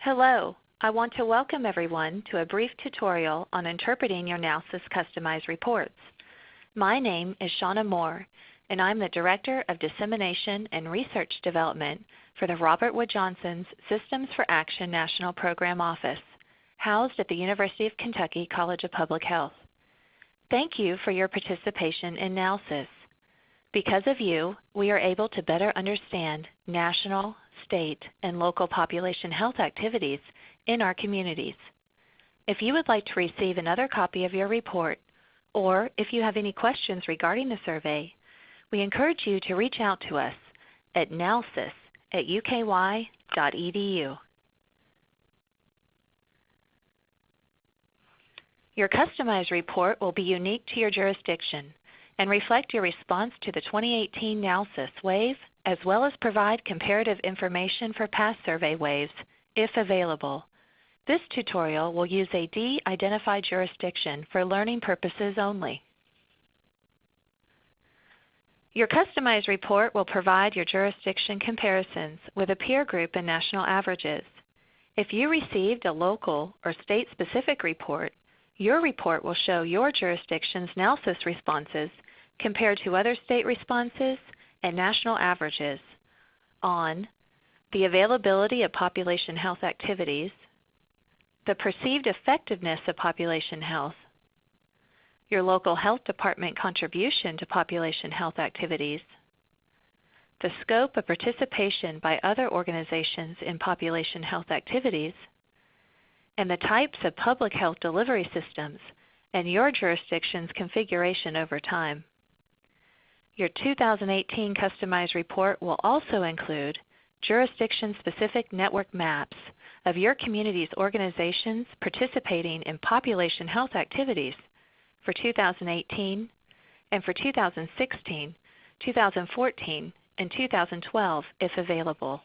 Hello, I want to welcome everyone to a brief tutorial on interpreting your NALSYS customized reports. My name is Shauna Moore, and I'm the Director of Dissemination and Research Development for the Robert Wood Johnson's Systems for Action National Program Office, housed at the University of Kentucky College of Public Health. Thank you for your participation in NALSYS. Because of you, we are able to better understand national, state, and local population health activities in our communities. If you would like to receive another copy of your report, or if you have any questions regarding the survey, we encourage you to reach out to us at nalsys@uky.edu. Your customized report will be unique to your jurisdiction and reflect your response to the 2018 NALSYS wave, as well as provide comparative information for past survey waves, if available. This tutorial will use a de-identified jurisdiction for learning purposes only. Your customized report will provide your jurisdiction comparisons with a peer group and national averages. If you received a local or state-specific report, your report will show your jurisdiction's NALSYS responses compared to other state responses and national averages on the availability of population health activities, the perceived effectiveness of population health, your local health department contribution to population health activities, the scope of participation by other organizations in population health activities, and the types of public health delivery systems and your jurisdiction's configuration over time. Your 2018 customized report will also include jurisdiction-specific network maps of your community's organizations participating in population health activities for 2018 and for 2016, 2014, and 2012 if available.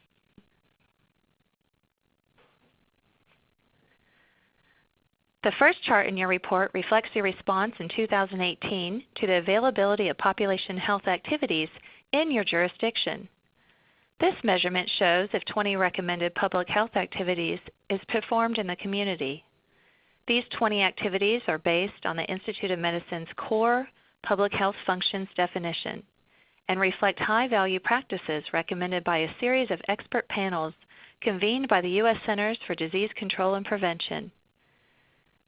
The first chart in your report reflects your response in 2018 to the availability of population health activities in your jurisdiction. This measurement shows if 20 recommended public health activities is performed in the community. These 20 activities are based on the Institute of Medicine's core public health functions definition and reflect high-value practices recommended by a series of expert panels convened by the U.S. Centers for Disease Control and Prevention.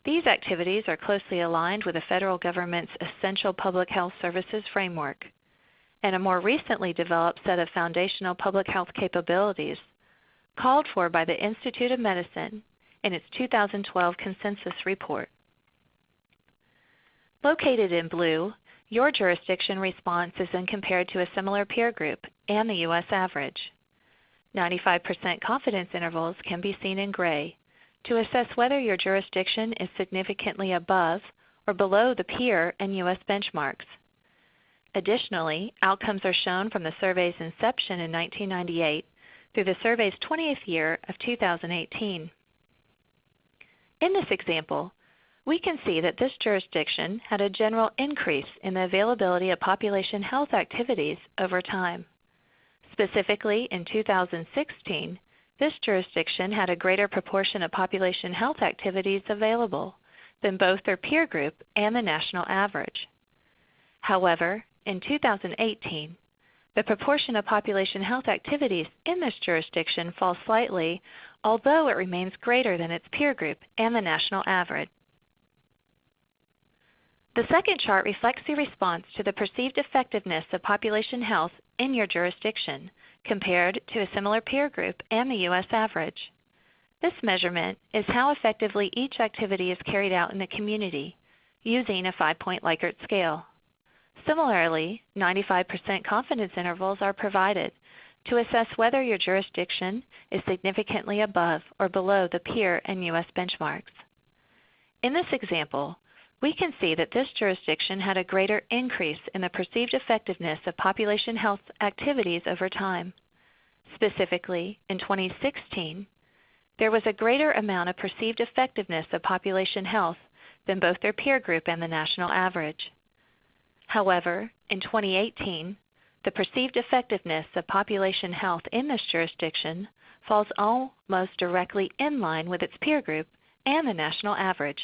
These activities are closely aligned with the federal government's Essential Public Health Services framework and a more recently developed set of foundational public health capabilities called for by the Institute of Medicine in its 2012 consensus report. Located in blue, your jurisdiction response is then compared to a similar peer group and the U.S. average. 95% confidence intervals can be seen in gray to assess whether your jurisdiction is significantly above or below the peer and U.S. benchmarks. Additionally, outcomes are shown from the survey's inception in 1998 through the survey's 20th year of 2018. In this example, we can see that this jurisdiction had a general increase in the availability of population health activities over time. Specifically, in 2016, this jurisdiction had a greater proportion of population health activities available than both their peer group and the national average. However, in 2018, the proportion of population health activities in this jurisdiction falls slightly, although it remains greater than its peer group and the national average. The second chart reflects the response to the perceived effectiveness of population health in your jurisdiction compared to a similar peer group and the U.S. average. This measurement is how effectively each activity is carried out in the community using a 5-point Likert scale. Similarly, 95% confidence intervals are provided to assess whether your jurisdiction is significantly above or below the peer and U.S. benchmarks. In this example, we can see that this jurisdiction had a greater increase in the perceived effectiveness of population health activities over time. Specifically, in 2016, there was a greater amount of perceived effectiveness of population health than both their peer group and the national average. However, in 2018, the perceived effectiveness of population health in this jurisdiction falls almost directly in line with its peer group and the national average.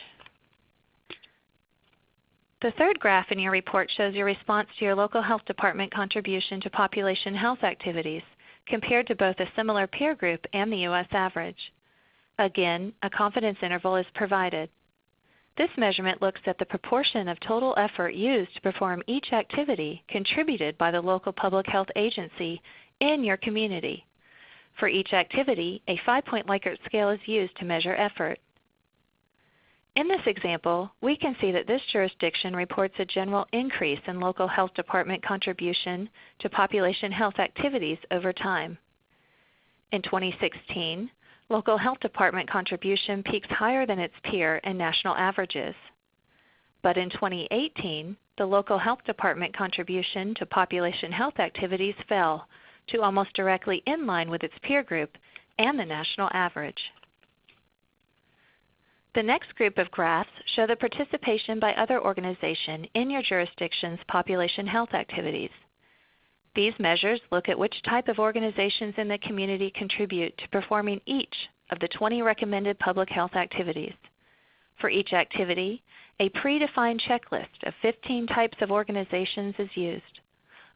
The third graph in your report shows your response to your local health department contribution to population health activities compared to both a similar peer group and the U.S. average. Again, a confidence interval is provided. This measurement looks at the proportion of total effort used to perform each activity contributed by the local public health agency in your community. For each activity, a 5-point Likert scale is used to measure effort. In this example, we can see that this jurisdiction reports a general increase in local health department contribution to population health activities over time. In 2016, local health department contribution peaks higher than its peer and national averages. But in 2018, the local health department contribution to population health activities fell to almost directly in line with its peer group and the national average. The next group of graphs show the participation by other organizations in your jurisdiction's population health activities. These measures look at which type of organizations in the community contribute to performing each of the 20 recommended public health activities. For each activity, a predefined checklist of 15 types of organizations is used,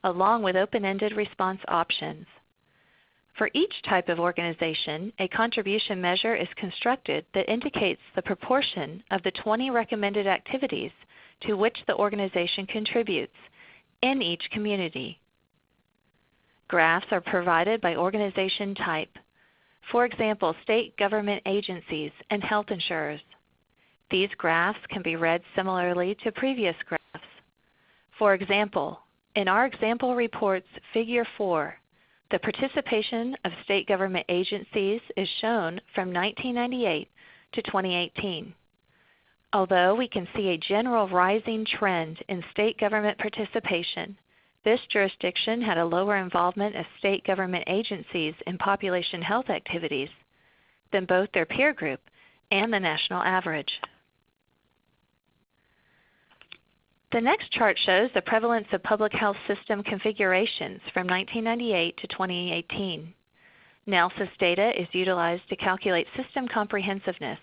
along with open-ended response options. For each type of organization, a contribution measure is constructed that indicates the proportion of the 20 recommended activities to which the organization contributes in each community. Graphs are provided by organization type. For example, state government agencies and health insurers. These graphs can be read similarly to previous graphs. For example, in our example report's Figure 4, the participation of state government agencies is shown from 1998 to 2018. Although we can see a general rising trend in state government participation, this jurisdiction had a lower involvement of state government agencies in population health activities than both their peer group and the national average. The next chart shows the prevalence of public health system configurations from 1998 to 2018. NALSYS data is utilized to calculate system comprehensiveness,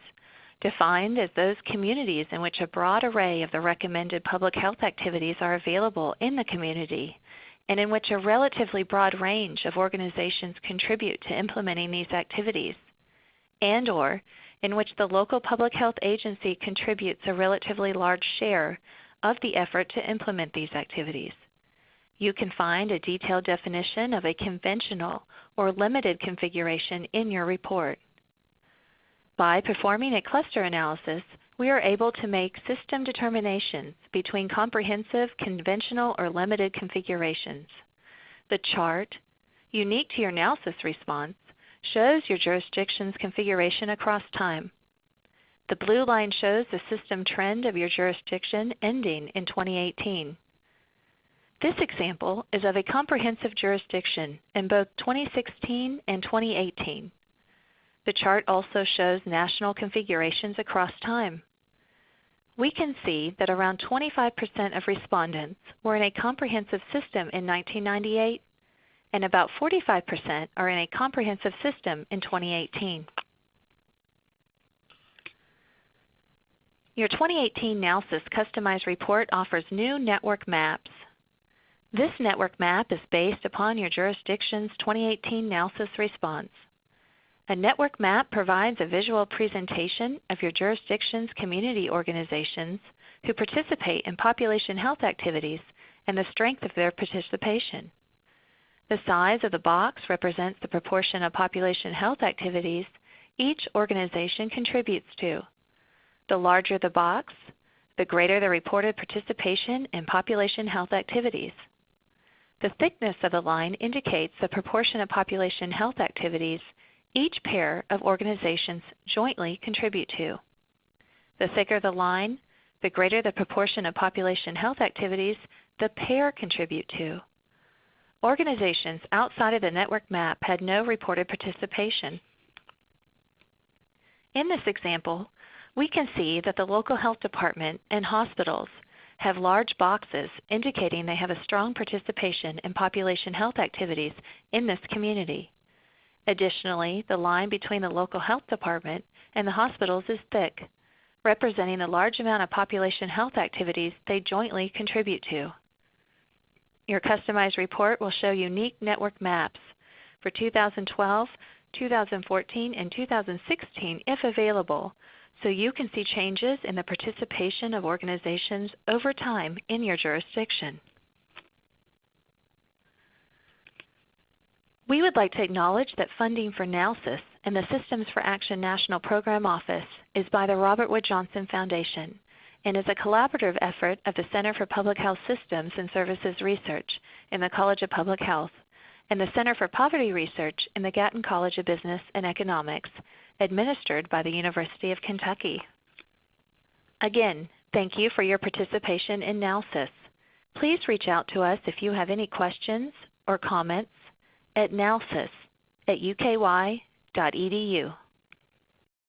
defined as those communities in which a broad array of the recommended public health activities are available in the community, and in which a relatively broad range of organizations contribute to implementing these activities, and/or in which the local public health agency contributes a relatively large share of the effort to implement these activities. You can find a detailed definition of a conventional or limited configuration in your report. By performing a cluster analysis, we are able to make system determinations between comprehensive, conventional, or limited configurations. The chart, unique to your NALSYS response, shows your jurisdiction's configuration across time. The blue line shows the system trend of your jurisdiction ending in 2018. This example is of a comprehensive jurisdiction in both 2016 and 2018. The chart also shows national configurations across time. We can see that around 25% of respondents were in a comprehensive system in 1998, and about 45% are in a comprehensive system in 2018. Your 2018 NALSYS Customized Report offers new network maps. This network map is based upon your jurisdiction's 2018 NALSYS response. A network map provides a visual presentation of your jurisdiction's community organizations who participate in population health activities and the strength of their participation. The size of the box represents the proportion of population health activities each organization contributes to. The larger the box, the greater the reported participation in population health activities. The thickness of the line indicates the proportion of population health activities each pair of organizations jointly contribute to. The thicker the line, the greater the proportion of population health activities the pair contribute to. Organizations outside of the network map had no reported participation. In this example, we can see that the local health department and hospitals have large boxes indicating they have a strong participation in population health activities in this community. Additionally, the line between the local health department and the hospitals is thick, representing the large amount of population health activities they jointly contribute to. Your customized report will show unique network maps for 2012, 2014, and 2016 if available, so you can see changes in the participation of organizations over time in your jurisdiction. We would like to acknowledge that funding for NALSYS and the Systems for Action National Program Office is by the Robert Wood Johnson Foundation and is a collaborative effort of the Center for Public Health Systems and Services Research in the College of Public Health and the Center for Poverty Research in the Gatton College of Business and Economics, administered by the University of Kentucky. Again, thank you for your participation in NALSYS. Please reach out to us if you have any questions or comments at nalsys@uky.edu.